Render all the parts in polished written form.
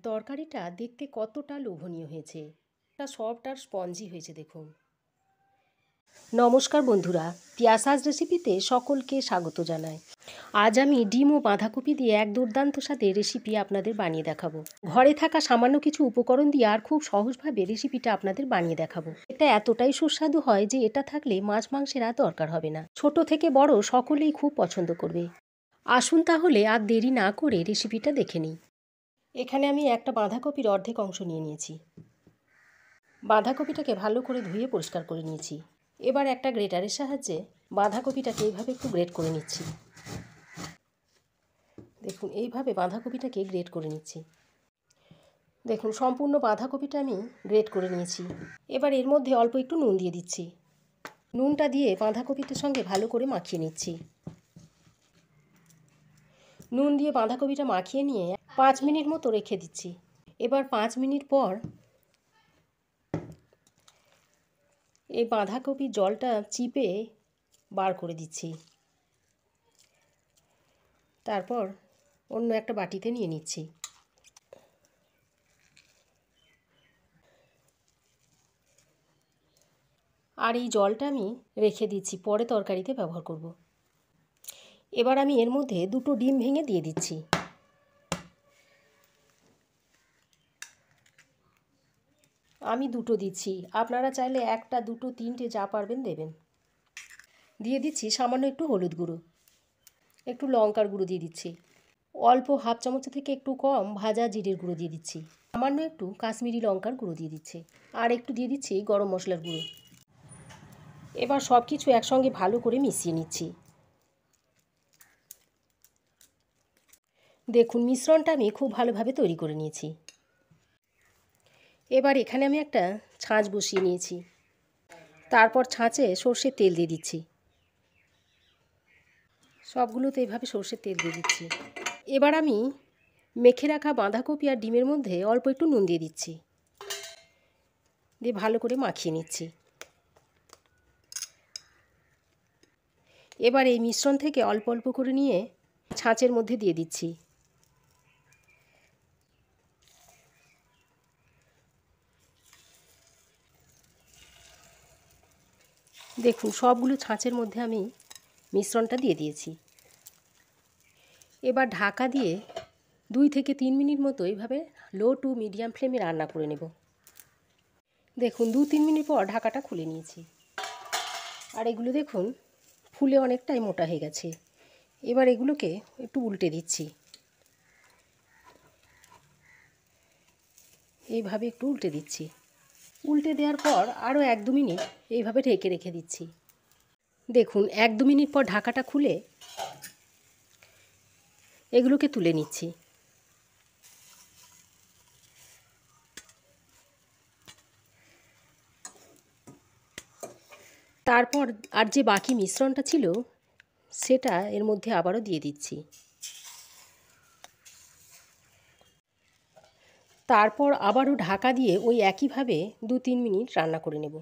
তরকারিটা দেখতে কতটা লোভনীয় হয়েছে। এটা সফট আর স্পঞ্জি হয়েছে দেখুন। নমস্কার বন্ধুরা, পিয়াসাজ রেসিপিতে সকলকে স্বাগত জানাই। আজ আমি ডিম ও বাঁধাকপি দিয়ে এক দুর্দান্ত স্বাদের রেসিপি আপনাদের বানিয়ে দেখাবো। ঘরে থাকা সামান্য কিছু উপকরণ দিয়ে আর খুব সহজভাবে রেসিপিটা আপনাদের বানিয়ে দেখাবো। এটা এতটাই সুস্বাদু হয় যে এটা থাকলে মাছ মাংসের আর দরকার হবে না। ছোট থেকে বড় সকলেই খুব পছন্দ করবে। আসুন তাহলে আর দেরি না করে রেসিপিটা দেখে নিই। এখানে আমি একটা বাঁধাকপির অর্ধেক অংশ নিয়ে নিয়েছি। বাঁধাকপিটাকে ভালো করে ধুয়ে পরিষ্কার করে নিয়েছি। এবার একটা গ্রেটারের সাহায্যে বাঁধাকপিটাকে এইভাবে একটু গ্রেট করে নিচ্ছি। দেখুন এইভাবে বাঁধাকপিটাকে গ্রেট করে নিচ্ছি। দেখুন সম্পূর্ণ বাঁধাকপিটা আমি গ্রেট করে নিয়েছি। এবার এর মধ্যে অল্প একটু নুন দিয়ে দিচ্ছি। নুনটা দিয়ে বাঁধাকপিটার সঙ্গে ভালো করে মাখিয়ে নিচ্ছি। নুন দিয়ে বাঁধাকপিটা মাখিয়ে নিয়ে 5 মিনিট মতো রেখে দিচ্ছি। এবার 5 মিনিট পর এই বাঁধাকপির জলটা চিপে বার করে দিচ্ছি। তারপর অন্য একটা বাটিতে নিয়ে নিচ্ছি। আর এই জলটা আমি রেখে দিচ্ছি, পরে তরকারিতে ব্যবহার করব। এবার আমি এর মধ্যে 2টো ডিম ভেঙে দিয়ে দিচ্ছি। আমি 2টো দিচ্ছি, আপনারা চাইলে 1টা 2টো 3টে যা পারবেন দেবেন। দিয়ে দিচ্ছি সামান্য একটু হলুদ গুঁড়ো, একটু লঙ্কার গুঁড়ো দিয়ে দিচ্ছি, অল্প হাফ চামচ থেকে একটু কম ভাজা জিরের গুঁড়ো দিয়ে দিচ্ছি, সামান্য একটু কাশ্মীরি লঙ্কার গুঁড়ো দিয়ে দিচ্ছি, আর একটু দিয়ে দিচ্ছি গরম মশলার গুঁড়ো। এবার সব কিছু একসঙ্গে ভালো করে মিশিয়ে নিচ্ছি। দেখুন মিশ্রণটা আমি খুব ভালোভাবে তৈরি করে নিয়েছি। এবার এখানে আমি একটা ছাঁচ বসিয়ে নিয়েছি। তারপর ছাঁচে সর্ষের তেল দিয়ে দিচ্ছি। সবগুলোতে এইভাবে সর্ষের তেল দিয়ে দিচ্ছি। এবার আমি মেখে রাখা বাঁধাকপি আর ডিমের মধ্যে অল্প একটু নুন দিয়ে দিচ্ছি, দিয়ে ভালো করে মাখিয়ে নিচ্ছি। এবার এই মিশ্রণ থেকে অল্প অল্প করে নিয়ে ছাঁচের মধ্যে দিয়ে দিচ্ছি। দেখুন সবগুলো ছাঁচের মধ্যে আমি মিশ্রণটা দিয়ে দিয়েছি। এবার ঢাকা দিয়ে 2 থেকে 3 মিনিট মতো এইভাবে লো টু মিডিয়াম ফ্লেমে রান্না করে নেব। দেখুন 2-3 মিনিট পর ঢাকাটা খুলে নিয়েছি। আর এগুলো দেখুন ফুলে অনেকটাই মোটা হয়ে গেছে। এবার এগুলোকে একটু উল্টে দিচ্ছি। এইভাবে একটু উল্টে দিচ্ছি। উল্টে দেওয়ার পর আরও 1-2 মিনিট এইভাবে ঢেকে রেখে দিচ্ছি। দেখুন 1-2 মিনিট পর ঢাকাটা খুলে এগুলোকে তুলে নিচ্ছি। তারপর আর যে বাকি মিশ্রণটা ছিল সেটা এর মধ্যে আবারও দিয়ে দিচ্ছি। তারপর আবারও ঢাকা দিয়ে ওই একইভাবে 2-3 মিনিট রান্না করে নেব।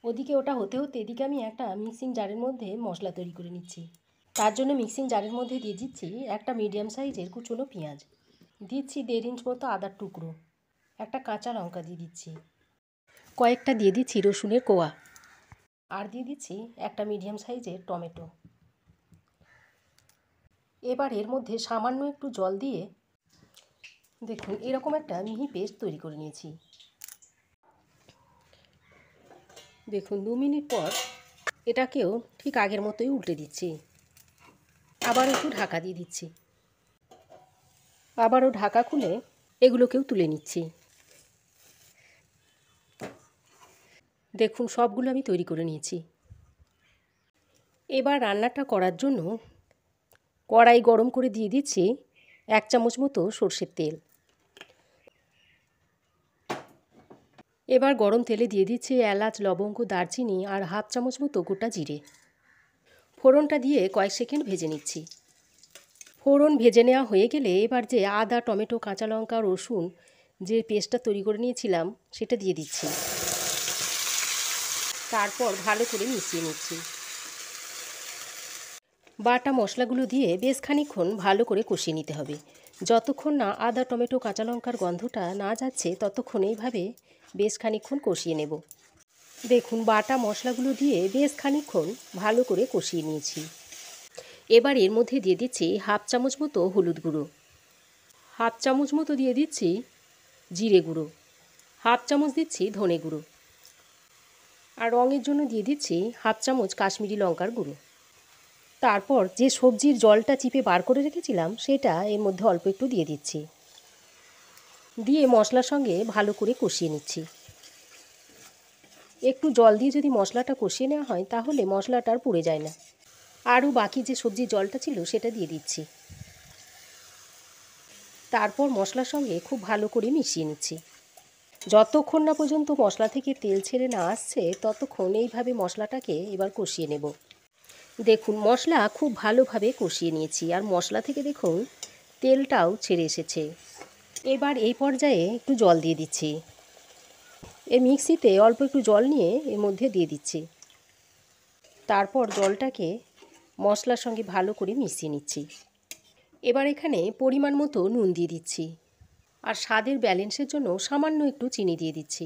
ওদিকে ওটা হতে হতে এদিকে আমি একটা মিক্সিং জারের মধ্যে মশলা তৈরি করে নিচ্ছি। তার জন্য মিক্সিং জারের মধ্যে দিয়ে দিচ্ছি একটা মিডিয়াম সাইজের কুচনো পেঁয়াজ, দিচ্ছি 1.5 ইঞ্চ মতো আদার টুকরো, একটা কাঁচা লঙ্কা দিয়ে দিচ্ছি, কয়েকটা দিয়ে দিচ্ছি রসুনের কোয়া, আর দিয়ে দিচ্ছি একটা মিডিয়াম সাইজের টমেটো। এবার এর মধ্যে সামান্য একটু জল দিয়ে দেখুন এরকম একটা মিহি পেস্ট তৈরি করে নিয়েছি। দেখুন 2 মিনিট পর এটাকেও ঠিক আগের মতোই উল্টে দিচ্ছি। আবার একটু ঢাকা দিয়ে দিচ্ছি। আবারও ঢাকা খুলে এগুলোকেও তুলে নিচ্ছি। দেখুন সবগুলো আমি তৈরি করে নিয়েছি। এবার রান্নাটা করার জন্য কড়াই গরম করে দিয়ে দিচ্ছি 1 চামচ মতো সর্ষের তেল। এবার গরম তেলে দিয়ে দিচ্ছি এলাচ, লবঙ্গ, দারচিনি আর হাফ চামচ মতো গোটা জিরে। ফোড়নটা দিয়ে কয়েক সেকেন্ড ভেজে নিচ্ছি। ফোড়ন ভেজে নেওয়া হয়ে গেলে এবার যে আদা, টমেটো, কাঁচা লঙ্কা, রসুন যে পেস্টটা তৈরি করে নিয়েছিলাম সেটা দিয়ে দিচ্ছি। তারপর ভালো করে মিশিয়ে নিচ্ছি। বাটা মশলাগুলো দিয়ে বেশ খানিকক্ষণ ভালো করে কষিয়ে নিতে হবে যতক্ষণ না আদা টমেটো কাঁচা লঙ্কার গন্ধটা না যাচ্ছে ততক্ষণ এইভাবে বেশ খানিকক্ষণ কষিয়ে নেব। দেখুন বাটা মশলাগুলো দিয়ে বেশ খানিকক্ষণ ভালো করে কষিয়ে নিয়েছি। এবার এর মধ্যে দিয়ে দিচ্ছি হাফ চামচ মতো হলুদ গুঁড়ো, হাফ চামচ মতো দিয়ে দিচ্ছি জিরে গুঁড়ো, হাফ চামচ দিচ্ছি ধনে গুঁড়ো, আর রঙের জন্য দিয়ে দিচ্ছি হাফ চামচ কাশ্মীরি লঙ্কার গুঁড়ো। তারপর যে সবজির জলটা চিপে বার করে রেখেছিলাম সেটা এর মধ্যে অল্প একটু দিয়ে দিচ্ছি, দিয়ে মশলার সঙ্গে ভালো করে কষিয়ে নিচ্ছি। একটু জল দিয়ে যদি মশলাটা কষিয়ে নেওয়া হয় তাহলে মশলাটা আর পুড়ে যায় না। আরও বাকি যে সবজির জলটা ছিল সেটা দিয়ে দিচ্ছি। তারপর মশলার সঙ্গে খুব ভালো করে মিশিয়ে নিচ্ছি। যতক্ষণ না পর্যন্ত মশলা থেকে তেল ছেড়ে না আসছে ততক্ষণ এইভাবে মশলাটাকে এবার কষিয়ে নেব। দেখুন মশলা খুব ভালোভাবে কষিয়ে নিয়েছি, আর মশলা থেকে দেখুন তেলটাও ছেড়ে এসেছে। এবার এই পর্যায়ে একটু জল দিয়ে দিচ্ছি। এই মিক্সিতে অল্প একটু জল নিয়ে এর মধ্যে দিয়ে দিচ্ছি। তারপর জলটাকে মশলার সঙ্গে ভালো করে মিশিয়ে নিচ্ছি। এবার এখানে পরিমাণ মতো নুন দিয়ে দিচ্ছি, আর স্বাদের ব্যালেন্সের জন্য সামান্য একটু চিনি দিয়ে দিচ্ছি।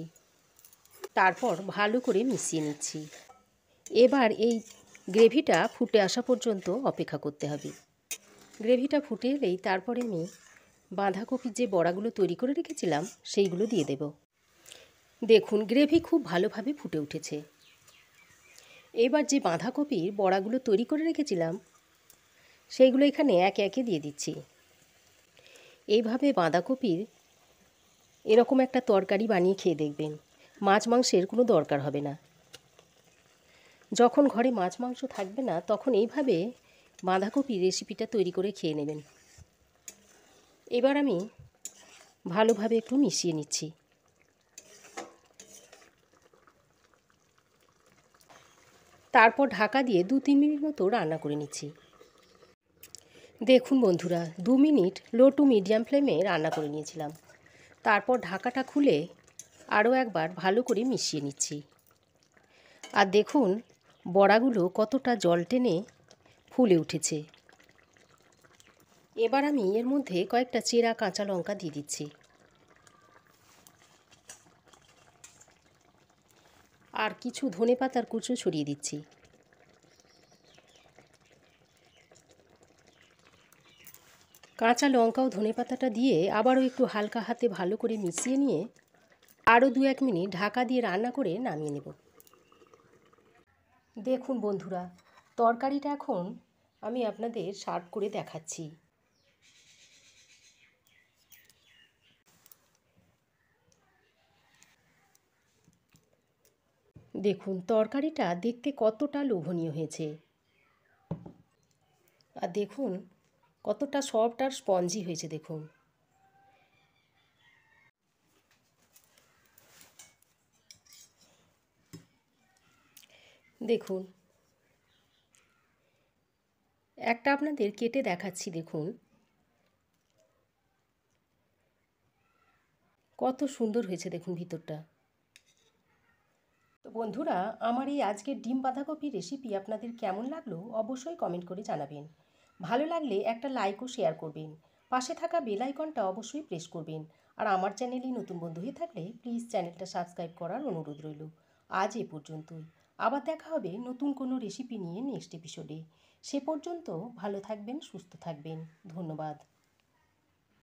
তারপর ভালো করে মিশিয়ে নিচ্ছি। এবার এই গ্রেভিটা ফুটে আসা পর্যন্ত অপেক্ষা করতে হবে। গ্রেভিটা ফুটে এলেই তারপরে আমি বাঁধাকপির যে বড়াগুলো তৈরি করে রেখেছিলাম সেইগুলো দিয়ে দেব। দেখুন গ্রেভি খুব ভালোভাবে ফুটে উঠেছে। এবার যে বাঁধাকপির বড়াগুলো তৈরি করে রেখেছিলাম সেইগুলো এখানে একে একে দিয়ে দিচ্ছি। এইভাবে বাঁধাকপির এরকম একটা তরকারি বানিয়ে খেয়ে দেখবেন, মাছ মাংসের কোনো দরকার হবে না। যখন ঘরে মাছ মাংস থাকবে না তখন এইভাবে বাঁধাকপির রেসিপিটা তৈরি করে খেয়ে নেবেন। এবার আমি ভালোভাবে একটু মিশিয়ে নিচ্ছি। তারপর ঢাকা দিয়ে 2-3 মিনিট মতো রান্না করে নিচ্ছি। দেখুন বন্ধুরা 2 মিনিট লো টু মিডিয়াম ফ্লেমে রান্না করে নিয়েছিলাম। তারপর ঢাকাটা খুলে আরও একবার ভালো করে মিশিয়ে নিচ্ছি। আর দেখুন বড়াগুলো কতটা জল টেনে ফুলে উঠেছে। এবার আমি এর মধ্যে কয়েকটা চেরা কাঁচা লঙ্কা দিয়ে দিচ্ছি, আর কিছু ধনেপাতার কুচো ছড়িয়ে দিচ্ছি। কাঁচা লঙ্কা ও ধনেপাতাটা দিয়ে আবারও একটু হালকা হাতে ভালো করে মিশিয়ে নিয়ে আরও 2-1 মিনিট ঢাকা দিয়ে রান্না করে নামিয়ে নেব। দেখুন বন্ধুরা তরকারিটা এখন আমি আপনাদের সার্ভ করে দেখাচ্ছি। দেখুন তরকারিটা দেখতে কতটা লোভনীয় হয়েছে, আর দেখুন কতটা সফট আর স্পঞ্জি হয়েছে। দেখুন দেখুন একটা আপনাদের কেটে দেখাচ্ছি। দেখুন কত সুন্দর হয়েছে দেখুন ভিতরটা। তো বন্ধুরা আমার এই আজকের ডিম বাঁধাকপির রেসিপি আপনাদের কেমন লাগলো অবশ্যই কমেন্ট করে জানাবেন। ভালো লাগলে একটা লাইক ও শেয়ার করবেন। পাশে থাকা বেল আইকনটা অবশ্যই প্রেস করবেন। আর আমার চ্যানেলে নতুন বন্ধু হয়ে থাকলে প্লিজ চ্যানেলটা সাবস্ক্রাইব করার অনুরোধ রইল। আজ এ পর্যন্তই। আবার দেখা হবে নতুন কোনো রেসিপি নিয়ে নেক্সট এপিসোডে। সে পর্যন্ত ভালো থাকবেন, সুস্থ থাকবেন। ধন্যবাদ।